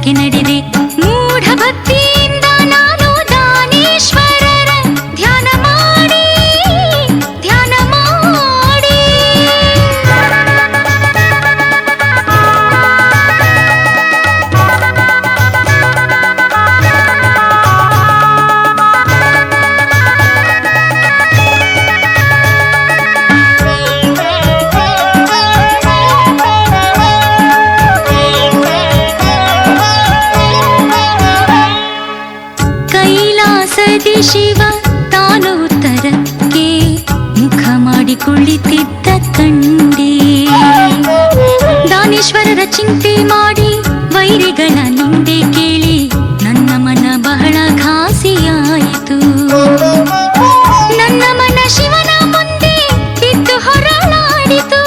ಸ್ಥಳಕ್ಕೆ ನಡೆದೆ. ಮೂಢ ಭಕ್ತಿಯಿಂದ ನಾನು ದಾನೇಶ್ವರರ ಧ್ಯಾನ ಮಾಡಿ ಕೈಲಾಸದಿ ಶಿವ ತಾನು ಉತ್ತರಕ್ಕೆ ಮುಖ ಮಾಡಿ ಕುಳಿತಿದ್ದ ಕಂಡೆ. ದಾನೇಶ್ವರರ ಚಿಂತೆ ಮಾಡಿ ವೈರಿಗಳ ನಿಂದೆ ಕೇಳಿ ನನ್ನ ಮನ ಬಹಳ ಘಾಸಿಯಾಯಿತು. ನನ್ನ ಮನ ಶಿವನ ಮುಂದೆ ಬಿದ್ದು ಹೊರಳಾಡಿತು.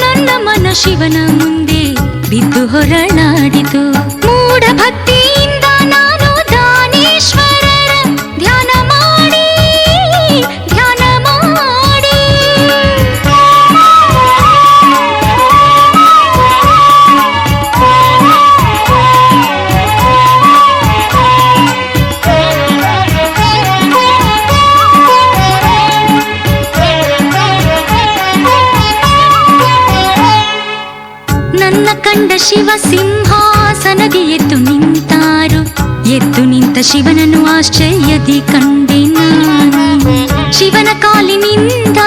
ನನ್ನ ಮನ ಶಿವನ ಮುಂದೆ ಬಿದ್ದು ಹೊರಳಾಡಿತು. ಮೂಢ ಭಕ್ತಿಯಿಂದ ನಾನು ದಾನೇಶ್ವರರ ಧ್ಯಾನ ಮಾಡಿ ನನ್ನ ಕಂಡ ಶಿವ ಸಿಂಹಾಸನಗೆ ಎದ್ದು ನಿಂತಾರು. ಎದ್ದು ನಿಂತ ಶಿವನನ್ನು ಆಶ್ಚರ್ಯದಿ ಕಂಡೆ ನಾನು. ಶಿವನ ಕಾಲಿನಿಂದ